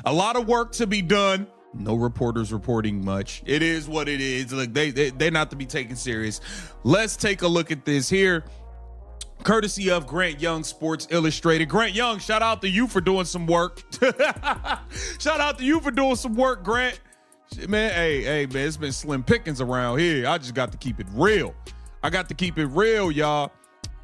A lot of work to be done. No reporters reporting much. It is what it is. Like they're not to be taken serious. Let's take a look at this here. Courtesy of Grant Young, Sports Illustrated. Grant Young, shout out to you for doing some work. Shout out to you for doing some work, Grant. Man, hey, man, it's been slim pickings around here. I just got to keep it real. I got to keep it real, y'all.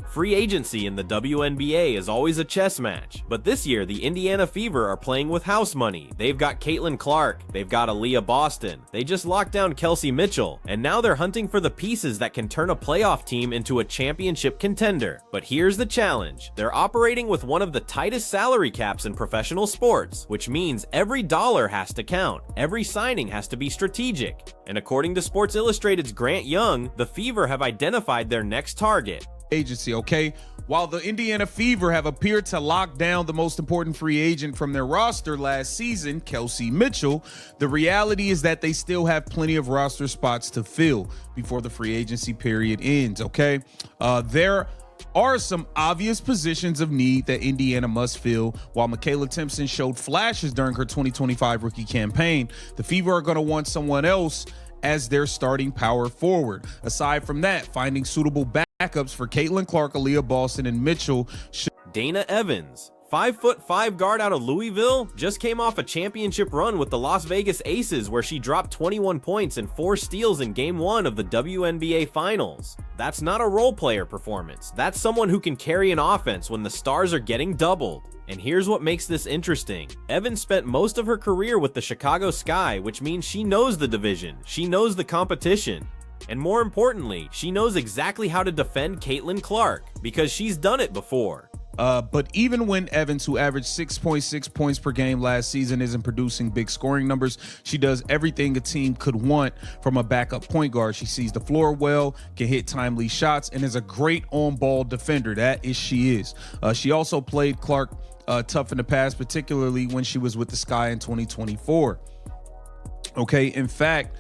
Free agency in the WNBA is always a chess match, but this year the Indiana Fever are playing with house money. They've got Caitlin Clark, they've got Aaliyah Boston, they just locked down Kelsey Mitchell, and now they're hunting for the pieces that can turn a playoff team into a championship contender. But here's the challenge. They're operating with one of the tightest salary caps in professional sports, which means every dollar has to count. Every signing has to be strategic. And according to Sports Illustrated's Grant Young, the Fever have identified their next target. Agency, okay? While the Indiana Fever have appeared to lock down the most important free agent from their roster last season, Kelsey Mitchell, the reality is that they still have plenty of roster spots to fill before the free agency period ends, okay? There are some obvious positions of need that Indiana must fill. While Michaela Timpson showed flashes during her 2025 rookie campaign, the Fever are going to want someone else as their starting power forward. Aside from that, finding suitable backups for Caitlin Clark, Aaliyah Boston, and Mitchell should. Dana Evans, 5'5" guard out of Louisville, just came off a championship run with the Las Vegas Aces where she dropped 21 points and 4 steals in Game 1 of the WNBA Finals. That's not a role player performance. That's someone who can carry an offense when the stars are getting doubled. And here's what makes this interesting. Evans spent most of her career with the Chicago Sky, which means she knows the division, she knows the competition. And more importantly, she knows exactly how to defend Caitlin Clark, because she's done it before. But even when Evans, who averaged 6.6 points per game last season, isn't producing big scoring numbers, she does everything a team could want from a backup point guard. She sees the floor well, can hit timely shots, and is a great on-ball defender. That is she is. She also played Clark tough in the past, particularly when she was with the Sky in 2024. Okay, in fact,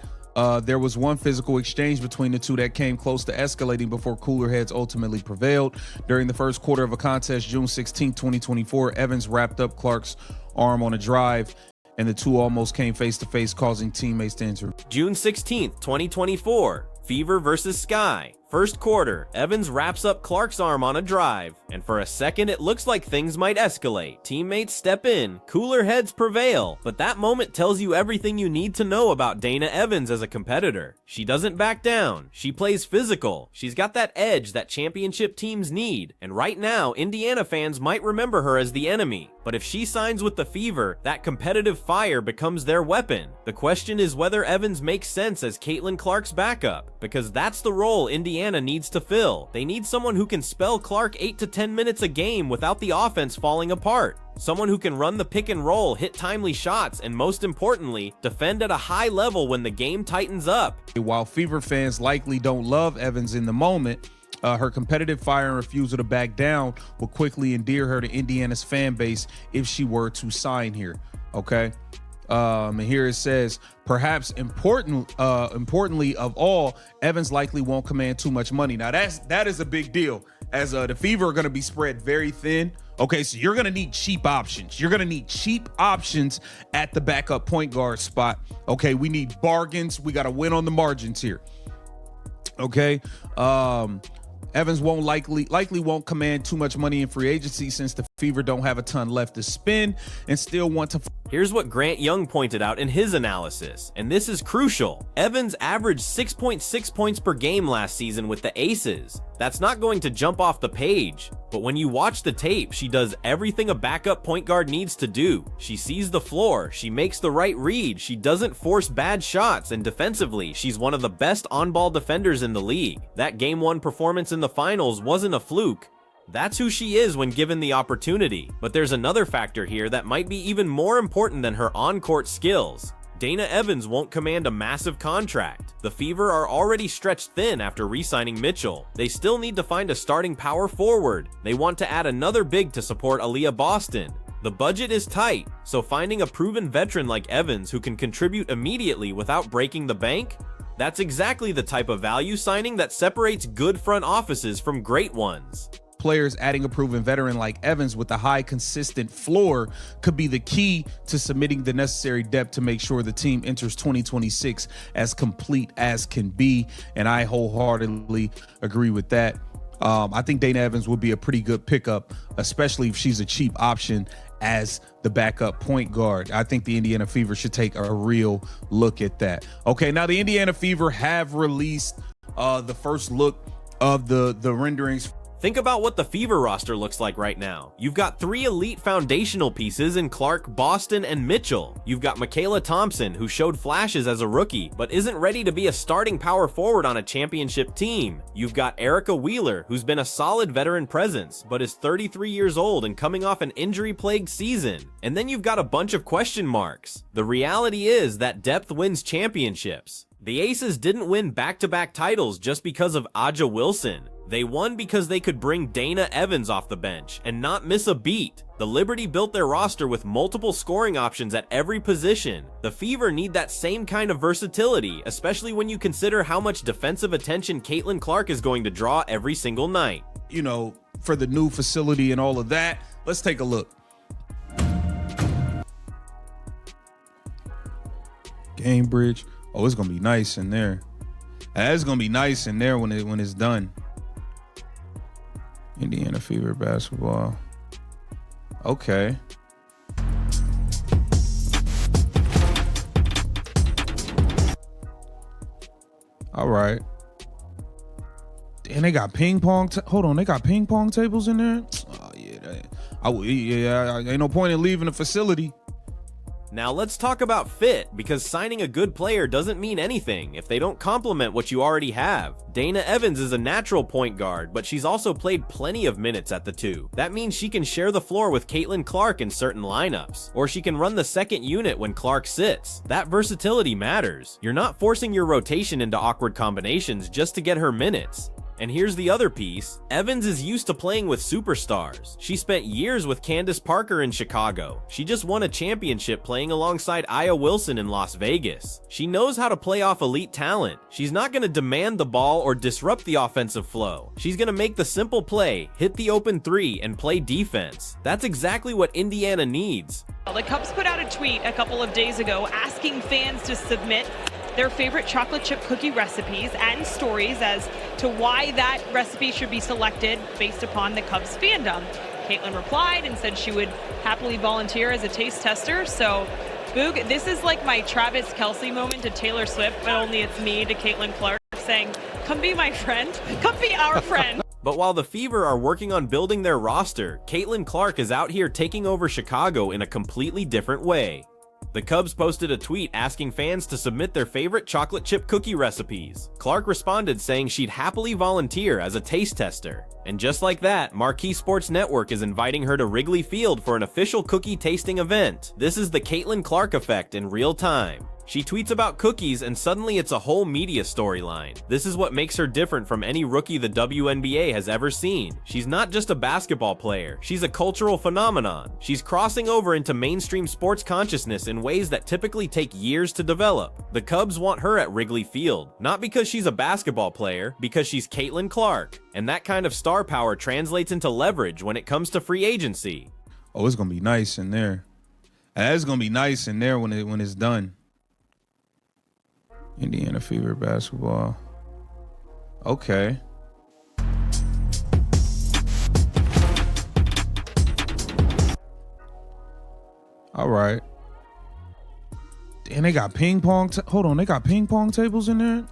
there was one physical exchange between the two that came close to escalating before cooler heads ultimately prevailed. During the first quarter of a contest, June 16, 2024, Evans wrapped up Clark's arm on a drive, and the two almost came face-to-face, causing teammates to enter. June 16th, 2024, Fever versus Sky. First quarter, Evans wraps up Clark's arm on a drive, and for a second it looks like things might escalate. Teammates step in, cooler heads prevail, but that moment tells you everything you need to know about Dana Evans as a competitor. She doesn't back down, she plays physical, she's got that edge that championship teams need, and right now, Indiana fans might remember her as the enemy. But if she signs with the Fever, that competitive fire becomes their weapon. The question is whether Evans makes sense as Caitlin Clark's backup, because that's the role Indiana needs to fill. They need someone who can spell Clark 8 to 10 minutes a game without the offense falling apart. Someone who can run the pick and roll, hit timely shots, and most importantly, defend at a high level when the game tightens up. While Fever fans likely don't love Evans in the moment, her competitive fire and refusal to back down will quickly endear her to Indiana's fan base if she were to sign here. Okay. And here it says, perhaps importantly of all, Evans likely won't command too much money. Now that is a big deal, as the Fever are going to be spread very thin. Okay, so you're going to need cheap options. You're going to need cheap options at the backup point guard spot. Okay, we need bargains. We got to win on the margins here. Okay. Evans won't likely won't command too much money in free agency, since the Fever don't have a ton left to spend and still want to. Here's what Grant Young pointed out in his analysis, and this is crucial. Evans averaged 6.6 points per game last season with the Aces. That's not going to jump off the page, but when you watch the tape, she does everything a backup point guard needs to do. She sees the floor, she makes the right read, she doesn't force bad shots, and defensively, she's one of the best on-ball defenders in the league. That Game 1 performance in the finals wasn't a fluke. That's who she is when given the opportunity. But there's another factor here that might be even more important than her on-court skills. Dana Evans won't command a massive contract. The Fever are already stretched thin after re-signing Mitchell. They still need to find a starting power forward. They want to add another big to support Aaliyah Boston. The budget is tight, so finding a proven veteran like Evans who can contribute immediately without breaking the bank, that's exactly the type of value signing that separates good front offices from great ones. players, adding a proven veteran like Evans with a high consistent floor could be the key to submitting the necessary depth to make sure the team enters 2026 as complete as can be. And I wholeheartedly agree with that. I think Dana Evans would be a pretty good pickup, especially if she's a cheap option as the backup point guard. I think the Indiana Fever should take a real look at that. Okay, now the Indiana Fever have released the first look of the renderings. Think about what the Fever roster looks like right now. You've got 3 elite foundational pieces in Clark, Boston, and Mitchell. You've got Michaela Thompson, who showed flashes as a rookie, but isn't ready to be a starting power forward on a championship team. You've got Erica Wheeler, who's been a solid veteran presence, but is 33 years old and coming off an injury-plagued season. And then you've got a bunch of question marks. The reality is that depth wins championships. The Aces didn't win back-to-back titles just because of Aja Wilson. They won because they could bring Dana Evans off the bench and not miss a beat. The Liberty built their roster with multiple scoring options at every position. The Fever need that same kind of versatility, especially when you consider how much defensive attention Caitlin Clark is going to draw every single night. You know, for the new facility and all of that, let's take a look. Cambridge. Oh, it's gonna be nice in there. It's gonna be nice in there when it's done. Indiana Fever basketball. Okay. All right. And they got ping pong. Hold on, they got ping pong tables in there. Oh yeah, ain't no point in leaving the facility. Now let's talk about fit, because signing a good player doesn't mean anything if they don't complement what you already have. Dana Evans is a natural point guard, but she's also played plenty of minutes at the 2. That means she can share the floor with Caitlin Clark in certain lineups, or she can run the second unit when Clark sits. That versatility matters. You're not forcing your rotation into awkward combinations just to get her minutes. And here's the other piece. Evans is used to playing with superstars. She spent years with Candace Parker in Chicago. She just won a championship playing alongside Aya Wilson in Las Vegas. She knows how to play off elite talent. She's not going to demand the ball or disrupt the offensive flow. She's going to make the simple play, hit the open 3, and play defense. That's exactly what Indiana needs. The Cubs put out a tweet a couple of days ago asking fans to submit their favorite chocolate chip cookie recipes and stories as to why that recipe should be selected based upon the Cubs fandom. Caitlin replied and said she would happily volunteer as a taste tester. So, Boog, this is like my Travis Kelce moment to Taylor Swift, but only it's me to Caitlin Clark saying, come be my friend, come be our friend. But while the Fever are working on building their roster, Caitlin Clark is out here taking over Chicago in a completely different way. The Cubs posted a tweet asking fans to submit their favorite chocolate chip cookie recipes. Clark responded saying she'd happily volunteer as a taste tester. And just like that, Marquee Sports Network is inviting her to Wrigley Field for an official cookie tasting event. This is the Caitlin Clark effect in real time. She tweets about cookies and suddenly it's a whole media storyline. This is what makes her different from any rookie the WNBA has ever seen. She's not just a basketball player, she's a cultural phenomenon. She's crossing over into mainstream sports consciousness in ways that typically take years to develop. The Cubs want her at Wrigley Field, not because she's a basketball player, because she's Caitlin Clark. And that kind of star power translates into leverage when it comes to free agency. Oh, it's gonna be nice in there. It's gonna be nice in there when it's done. Indiana Fever basketball. Okay. All right. And they got ping pong. Hold on, they got ping pong tables in there.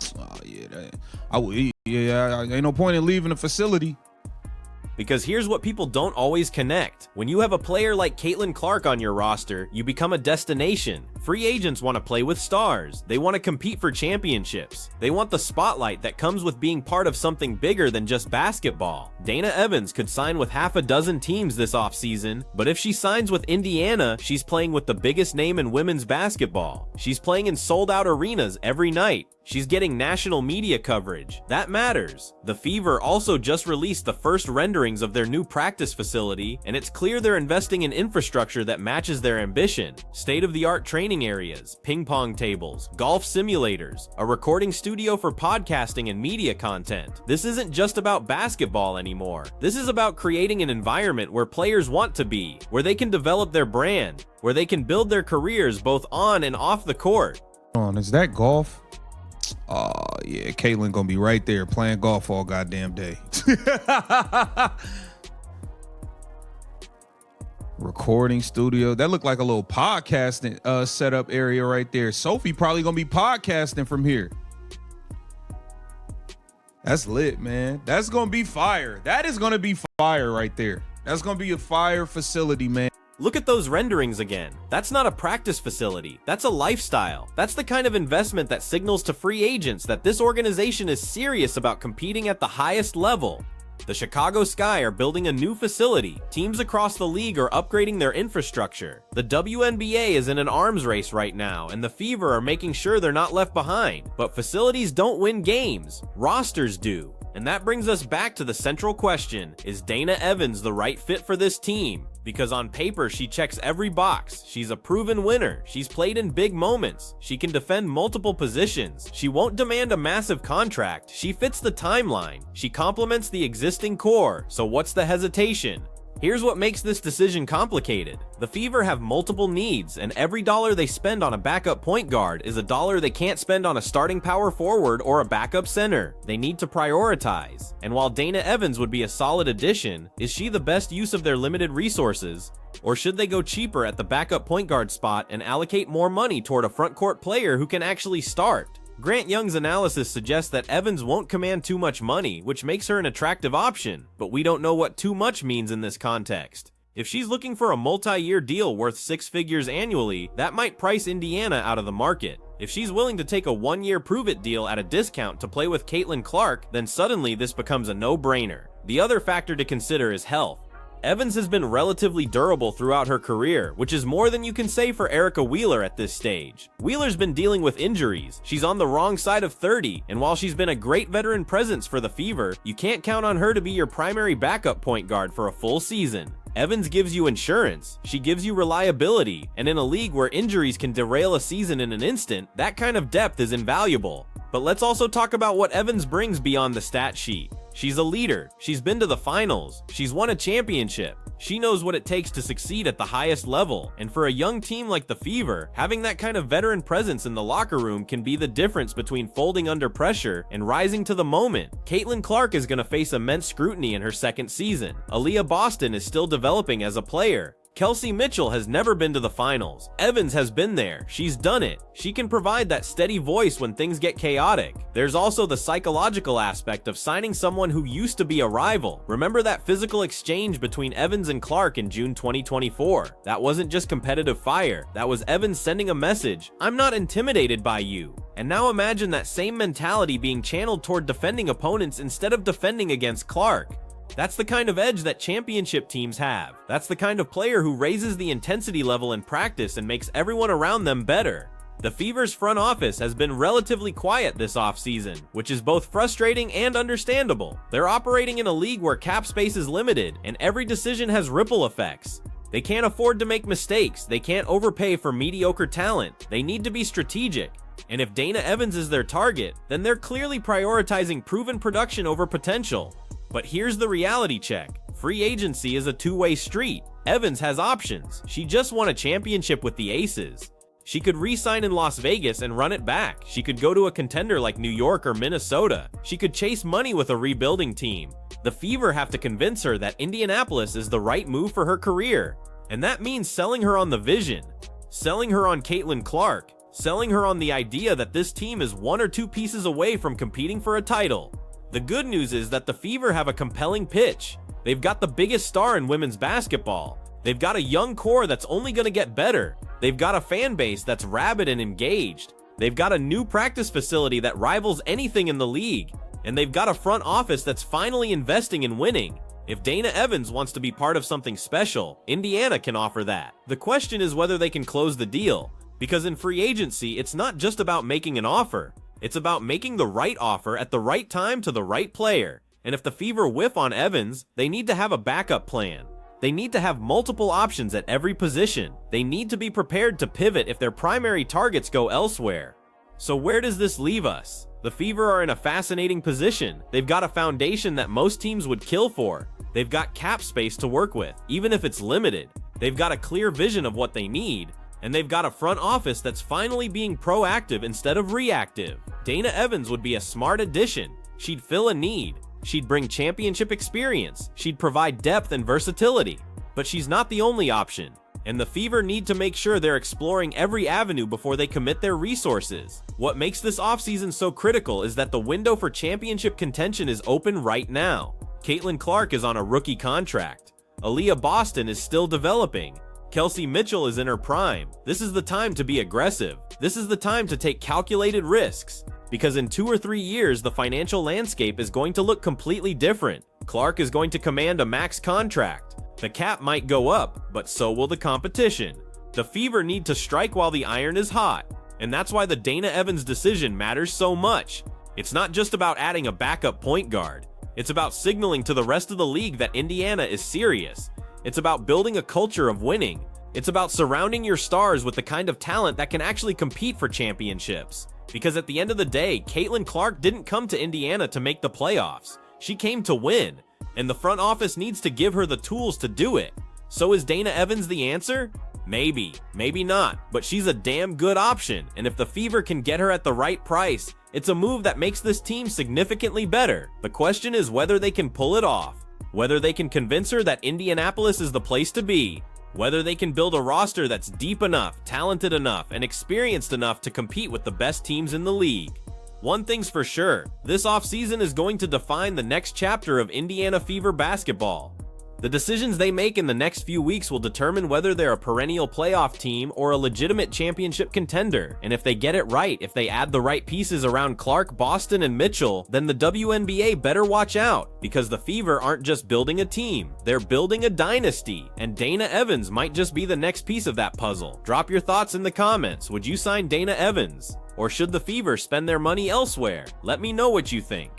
Oh yeah, ain't no point in leaving the facility. Because here's what people don't always connect. When you have a player like Caitlin Clark on your roster, you become a destination. Free agents want to play with stars. They want to compete for championships. They want the spotlight that comes with being part of something bigger than just basketball. Dana Evans could sign with half a dozen teams this offseason, but if she signs with Indiana, she's playing with the biggest name in women's basketball. She's playing in sold-out arenas every night. She's getting national media coverage. That matters. The Fever also just released the first rendering renderings of their new practice facility, and it's clear they're investing in infrastructure that matches their ambition. State-of-the-art training areas, ping pong tables, golf simulators, a recording studio for podcasting and media content. This isn't just about basketball anymore. This is about creating an environment where players want to be, where they can develop their brand, where they can build their careers both on and off the court. Is that golf? Oh, yeah, Caitlin gonna be right there playing golf all goddamn day. Recording studio. That looked like a little podcasting setup area right there. Sophie probably gonna be podcasting from here. That's lit, man. That's gonna be fire. That is gonna be fire right there. That's gonna be a fire facility, man. Look at those renderings again. That's not a practice facility. That's a lifestyle. That's the kind of investment that signals to free agents that this organization is serious about competing at the highest level. The Chicago Sky are building a new facility. Teams across the league are upgrading their infrastructure. The WNBA is in an arms race right now, and the Fever are making sure they're not left behind. But facilities don't win games. Rosters do. And that brings us back to the central question: is Dana Evans the right fit for this team? Because on paper, she checks every box. She's a proven winner. She's played in big moments. She can defend multiple positions. She won't demand a massive contract. She fits the timeline. She complements the existing core. So what's the hesitation? Here's what makes this decision complicated. The Fever have multiple needs, and every dollar they spend on a backup point guard is a dollar they can't spend on a starting power forward or a backup center. They need to prioritize. And while Dana Evans would be a solid addition, is she the best use of their limited resources? Or should they go cheaper at the backup point guard spot and allocate more money toward a front court player who can actually start? Grant Young's analysis suggests that Evans won't command too much money, which makes her an attractive option, but we don't know what too much means in this context. If she's looking for a multi-year deal worth 6 figures annually, that might price Indiana out of the market. If she's willing to take a 1-year prove-it deal at a discount to play with Caitlin Clark, then suddenly this becomes a no-brainer. The other factor to consider is health. Evans has been relatively durable throughout her career, which is more than you can say for Erica Wheeler at this stage. Wheeler's been dealing with injuries, she's on the wrong side of 30, and while she's been a great veteran presence for the Fever, you can't count on her to be your primary backup point guard for a full season. Evans gives you insurance, she gives you reliability, and in a league where injuries can derail a season in an instant, that kind of depth is invaluable. But let's also talk about what Evans brings beyond the stat sheet. She's a leader, she's been to the finals, she's won a championship. She knows what it takes to succeed at the highest level, and for a young team like the Fever, having that kind of veteran presence in the locker room can be the difference between folding under pressure and rising to the moment. Caitlin Clark is going to face immense scrutiny in her second season. Aaliyah Boston is still developing as a player. Kelsey Mitchell has never been to the finals. Evans has been there. She's done it. She can provide that steady voice when things get chaotic. There's also the psychological aspect of signing someone who used to be a rival. Remember that physical exchange between Evans and Clark in June 2024? That wasn't just competitive fire. That was Evans sending a message: I'm not intimidated by you. And now imagine that same mentality being channeled toward defending opponents instead of defending against Clark. That's the kind of edge that championship teams have. That's the kind of player who raises the intensity level in practice and makes everyone around them better. The Fever's front office has been relatively quiet this offseason, which is both frustrating and understandable. They're operating in a league where cap space is limited, and every decision has ripple effects. They can't afford to make mistakes, they can't overpay for mediocre talent, they need to be strategic. And if Dana Evans is their target, then they're clearly prioritizing proven production over potential. But here's the reality check. Free agency is a two-way street. Evans has options. She just won a championship with the Aces. She could re-sign in Las Vegas and run it back. She could go to a contender like New York or Minnesota. She could chase money with a rebuilding team. The Fever have to convince her that Indianapolis is the right move for her career. And that means selling her on the vision. Selling her on Caitlin Clark. Selling her on the idea that this team is 1 or 2 pieces away from competing for a title. The good news is that the Fever have a compelling pitch. They've got the biggest star in women's basketball. They've got a young core that's only going to get better. They've got a fan base that's rabid and engaged. They've got a new practice facility that rivals anything in the league. And they've got a front office that's finally investing in winning. If Dana Evans wants to be part of something special, Indiana can offer that. The question is whether they can close the deal. Because in free agency, it's not just about making an offer. It's about making the right offer at the right time to the right player. And if the Fever whiff on Evans, they need to have a backup plan. They need to have multiple options at every position. They need to be prepared to pivot if their primary targets go elsewhere. So where does this leave us? The Fever are in a fascinating position. They've got a foundation that most teams would kill for. They've got cap space to work with, even if it's limited. They've got a clear vision of what they need. And they've got a front office that's finally being proactive instead of reactive. Dana Evans would be a smart addition. She'd fill a need. She'd bring championship experience. She'd provide depth and versatility. But she's not the only option. And the Fever need to make sure they're exploring every avenue before they commit their resources. What makes this offseason so critical is that the window for championship contention is open right now. Caitlin Clark is on a rookie contract. Aaliyah Boston is still developing. Kelsey Mitchell is in her prime. This is the time to be aggressive. This is the time to take calculated risks. Because in 2 or 3 years, the financial landscape is going to look completely different. Clark is going to command a max contract. The cap might go up, but so will the competition. The Fever need to strike while the iron is hot. And that's why the Dana Evans decision matters so much. It's not just about adding a backup point guard. It's about signaling to the rest of the league that Indiana is serious. It's about building a culture of winning. It's about surrounding your stars with the kind of talent that can actually compete for championships. Because at the end of the day, Caitlin Clark didn't come to Indiana to make the playoffs. She came to win, and the front office needs to give her the tools to do it. So is Dana Evans the answer? Maybe, maybe not, but she's a damn good option, and if the Fever can get her at the right price, it's a move that makes this team significantly better. The question is whether they can pull it off. Whether they can convince her that Indianapolis is the place to be. Whether they can build a roster that's deep enough, talented enough, and experienced enough to compete with the best teams in the league. One thing's for sure, this offseason is going to define the next chapter of Indiana Fever basketball. The decisions they make in the next few weeks will determine whether they're a perennial playoff team or a legitimate championship contender. And if they get it right, if they add the right pieces around Clark, Boston, and Mitchell, then the WNBA better watch out, because the Fever aren't just building a team, they're building a dynasty, and Dana Evans might just be the next piece of that puzzle. Drop your thoughts in the comments. Would you sign Dana Evans? Or should the Fever spend their money elsewhere? Let me know what you think.